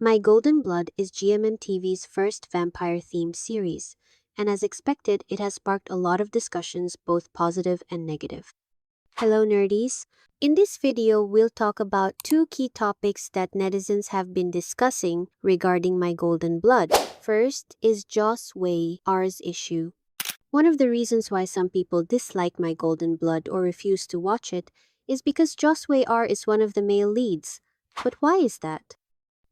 My Golden Blood is GMMTV's first vampire-themed series, and as expected, it has sparked a lot of discussions, both positive and negative. Hello, nerdies! In this video, we'll talk about two key topics that netizens have been discussing regarding My Golden Blood. First is Joss Whey R's issue. One of the reasons why some people dislike My Golden Blood or refuse to watch it is because Joss Whey R is one of the male leads. But why is that?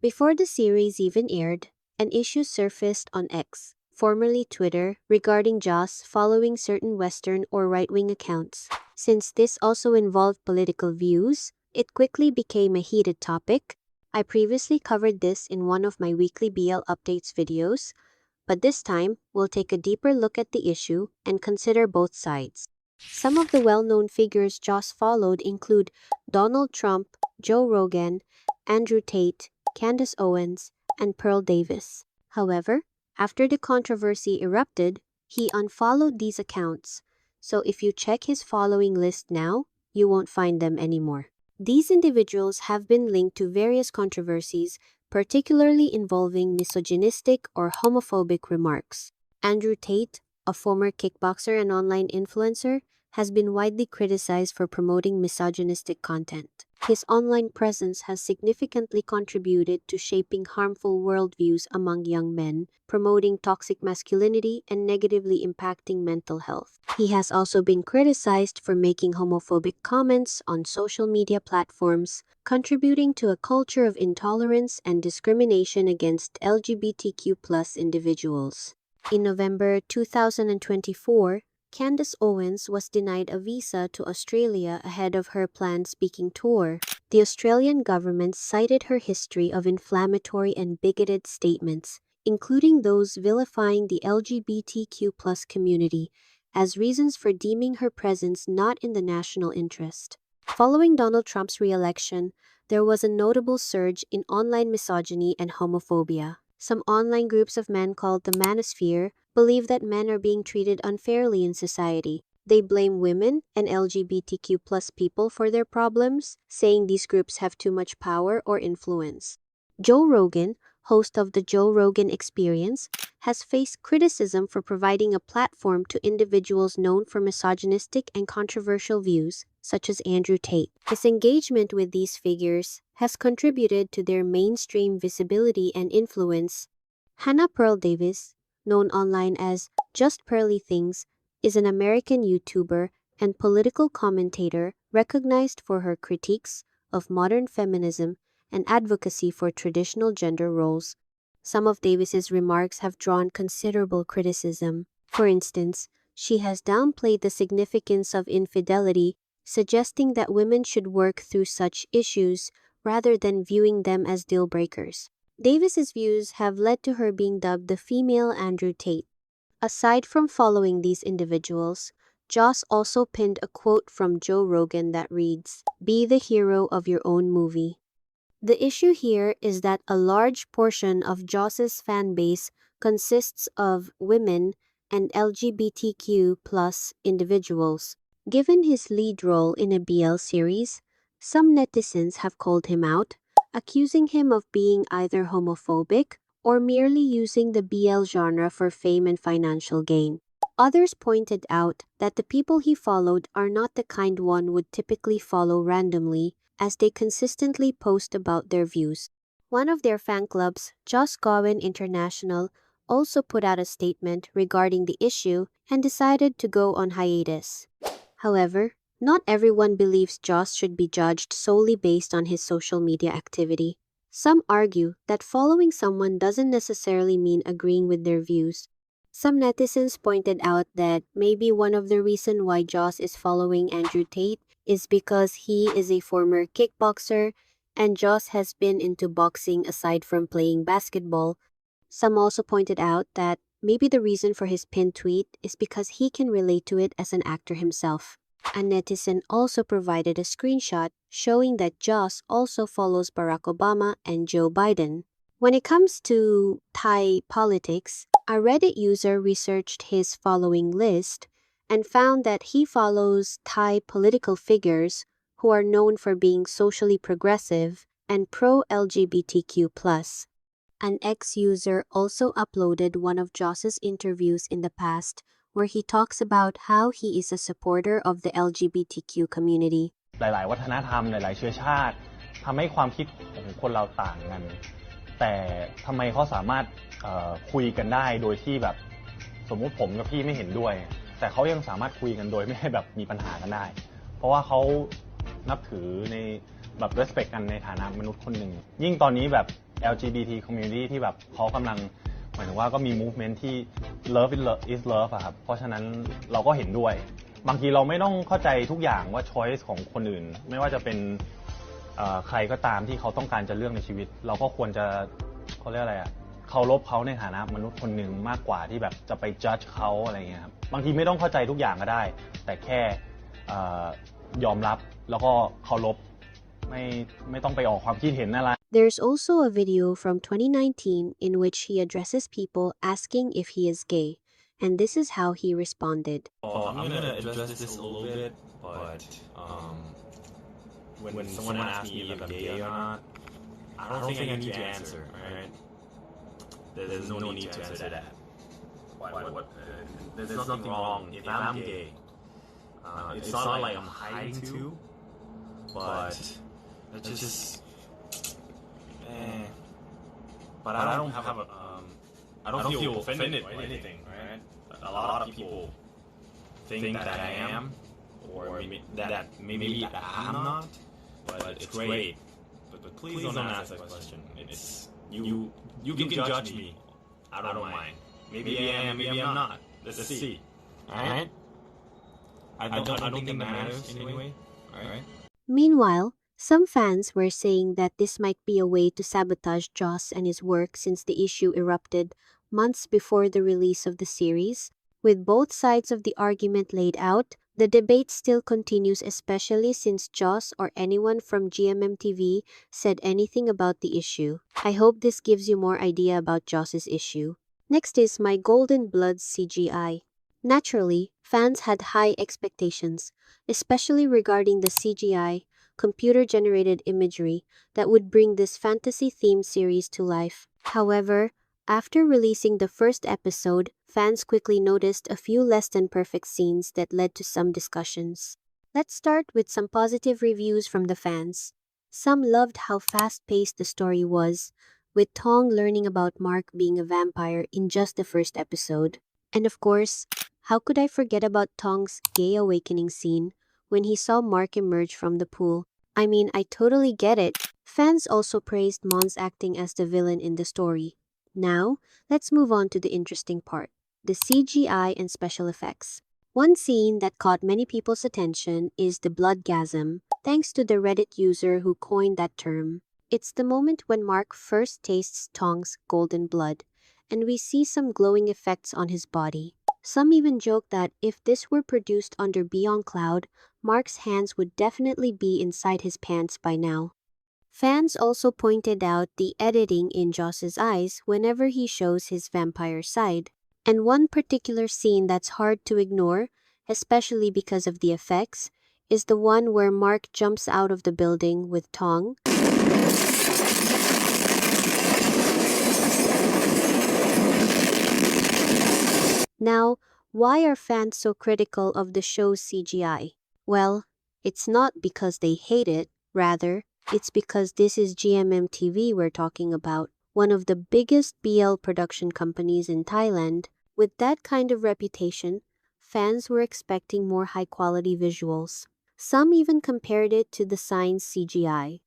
Before the series even aired, an issue surfaced on X, formerly Twitter, regarding Joss following certain Western or right-wing accounts. Since this also involved political views, it quickly became a heated topic. I previously covered this in one of my weekly BL updates videos, but this time, we'll take a deeper look at the issue and consider both sides. Some of the well-known figures Joss followed include Donald Trump, Joe Rogan, Andrew Tate, Candace Owens, and Pearl Davis. However, after the controversy erupted, he unfollowed these accounts, so if you check his following list now, you won't find them anymore. These individuals have been linked to various controversies, particularly involving misogynistic or homophobic remarks. Andrew Tate, a former kickboxer and online influencer, has been widely criticized for promoting misogynistic content. His online presence has significantly contributed to shaping harmful worldviews among young men, promoting toxic masculinity and negatively impacting mental health. He has also been criticized for making homophobic comments on social media platforms, contributing to a culture of intolerance and discrimination against LGBTQ+ individuals. In November 2024, Candace Owens was denied a visa to Australia ahead of her planned speaking tour. The Australian government cited her history of inflammatory and bigoted statements, including those vilifying the LGBTQ+ community, as reasons for deeming her presence not in the national interest. Following Donald Trump's re-election, there was a notable surge in online misogyny and homophobia. Some online groups of men called the Manosphere believe that men are being treated unfairly in society. They blame women and LGBTQ+ people for their problems, saying these groups have too much power or influence. Joe Rogan, host of The Joe Rogan Experience, has faced criticism for providing a platform to individuals known for misogynistic and controversial views, such as Andrew Tate. His engagement with these figures has contributed to their mainstream visibility and influence. Hannah Pearl Davis, known online as Just Pearly Things, is an American YouTuber and political commentator recognized for her critiques of modern feminism and advocacy for traditional gender roles. Some of Davis's remarks have drawn considerable criticism. For instance, she has downplayed the significance of infidelity, suggesting that women should work through such issues rather than viewing them as deal breakers. Davis's views have led to her being dubbed the female Andrew Tate. Aside from following these individuals, Joss also pinned a quote from Joe Rogan that reads, "Be the hero of your own movie." The issue here is that a large portion of Joss's fan base consists of women and LGBTQ+ individuals. Given his lead role in a BL series, some netizens have called him out, accusing him of being either homophobic or merely using the BL genre for fame and financial gain. Others pointed out that the people he followed are not the kind one would typically follow randomly, as they consistently post about their views. One of their fan clubs, Joss Gowen International, also put out a statement regarding the issue and decided to go on hiatus. However, not everyone believes Joss should be judged solely based on his social media activity. Some argue that following someone doesn't necessarily mean agreeing with their views. Some netizens pointed out that maybe one of the reasons why Joss is following Andrew Tate is because he is a former kickboxer and Joss has been into boxing aside from playing basketball. Some also pointed out that maybe the reason for his pinned tweet is because he can relate to it as an actor himself. A netizen also provided a screenshot showing that Joss also follows Barack Obama and Joe Biden. When it comes to Thai politics, a Reddit user researched his following list and found that he follows Thai political figures who are known for being socially progressive and pro-LGBTQ+. An ex-user also uploaded one of Joss's interviews in the past, where he talks about how he is a supporter of the LGBTQ community. หลายๆวัฒนธรรมหลายๆเชื้อชาติทำให้ความคิดของคนเราต่างกันแต่ทำไมเขาสามารถคุยกันได้โดยที่แบบสมมุติผมกับพี่ไม่เห็นด้วยแต่เขายังสามารถคุยกันโดยไม่ให้แบบมีปัญหากันได้เพราะว่าเขานับถือในแบบ respect กันในฐานะมนุษย์คนหนึ่งยิ่งตอนนี้แบบ LGBT community ที่แบบเขากำลังหมายถึงว่าก็มี movement ที่ love is love อะครับเพราะฉะนั้นเราก็เห็นด้วยบางทีเราไม่ต้องเข้าใจทุกอย่างว่า choice ของคนอื่นไม่ว่าจะเป็นใครก็ตามที่เขาต้องการจะเลือกในชีวิตเราก็ควรจะเขาเรียกอะไรอะเคารพเขาในฐานะมนุษย์คนหนึ่งมากกว่าที่แบบจะไป judge เขาอะไรเงี้ยครับบางทีไม่ต้องเข้าใจทุกอย่างก็ได้แต่แค่ยอมรับแล้วก็เคารพไม่ต้องไปออกความคิดเห็นอะไร There's also a video from 2019 in which he addresses people asking if he is gay, and this is how he responded. I'm gonna address this a little bit, but when someone asks me if I'm gay or not, I don't think I need to answer, right? There's no need to answer that. What? There's nothing wrong if I'm gay. It's not like I'm hiding too, but it's just, but I don't have a, I don't feel offended by anything, right? A lot of people think that I am, or that maybe I'm not, but it's great. But please don't ask that question. It's you can judge me. I don't mind. Maybe I am, maybe I'm not. Let's see. Alright? I don't think it matters anyway. Alright? Meanwhile, some fans were saying that this might be a way to sabotage Joss and his work since the issue erupted months before the release of the series. With both sides of the argument laid out, the debate still continues, especially since Joss or anyone from GMMTV said anything about the issue. I hope this gives you more idea about Joss's issue. Next is My Golden Blood's CGI. Naturally, fans had high expectations, especially regarding the CGI, computer-generated imagery, that would bring this fantasy-themed series to life. However, after releasing the first episode, fans quickly noticed a few less-than-perfect scenes that led to some discussions. Let's start with some positive reviews from the fans. Some loved how fast-paced the story was, with Tong learning about Mark being a vampire in just the first episode. And of course, how could I forget about Tong's gay awakening scene when he saw Mark emerge from the pool? I mean, I totally get it. Fans also praised Mon's acting as the villain in the story. Now, let's move on to the interesting part, the CGI and special effects. One scene that caught many people's attention is the bloodgasm, thanks to the Reddit user who coined that term. It's the moment when Mark first tastes Tong's golden blood, and we see some glowing effects on his body. Some even joke that if this were produced under Beyond Cloud, Mark's hands would definitely be inside his pants by now. Fans also pointed out the editing in Joss's eyes whenever he shows his vampire side. And one particular scene that's hard to ignore, especially because of the effects, is the one where Mark jumps out of the building with Tong. Now, why are fans so critical of the show's CGI? Well, it's not because they hate it, rather, it's because this is GMMTV we're talking about, one of the biggest BL production companies in Thailand. With that kind of reputation, fans were expecting more high-quality visuals. Some even compared it to The Sign's CGI.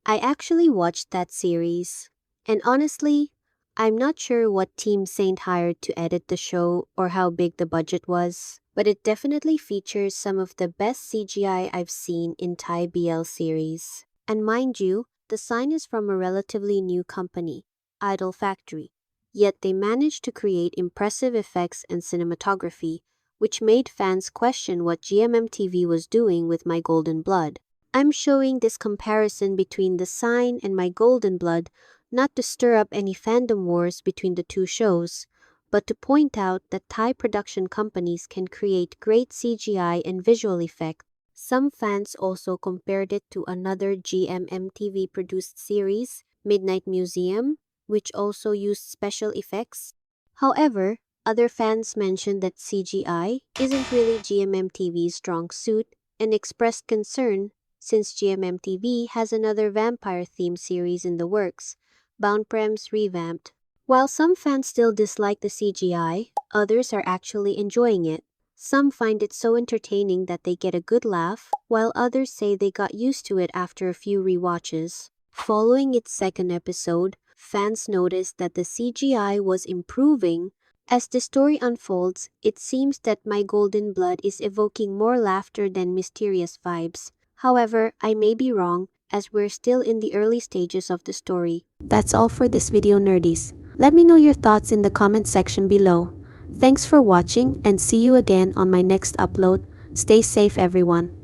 I actually watched that series, and honestly, I'm not sure what Team Saint hired to edit the show or how big the budget was, but it definitely features some of the best CGI I've seen in Thai BL series. And mind you, The Sign is from a relatively new company, Idol Factory, yet they managed to create impressive effects and cinematography, which made fans question what GMMTV was doing with My Golden Blood. I'm showing this comparison between The Sign and My Golden Blood not to stir up any fandom wars between the two shows, but to point out that Thai production companies can create great CGI and visual effects. Some fans also compared it to another GMMTV produced series, Midnight Museum, which also used special effects. However, other fans mentioned that CGI isn't really GMMTV's strong suit and expressed concern since GMMTV has another vampire theme series in the works, Bound Prem's Revamped. While some fans still dislike the CGI, others are actually enjoying it. Some find it so entertaining that they get a good laugh, while others say they got used to it after a few rewatches. Following its second episode, fans noticed that the CGI was improving. As the story unfolds, it seems that My Golden Blood is evoking more laughter than mysterious vibes. However, I may be wrong, as we're still in the early stages of the story. That's all for this video, nerdies. Let me know your thoughts in the comment section below. Thanks for watching and see you again on my next upload. Stay safe, everyone.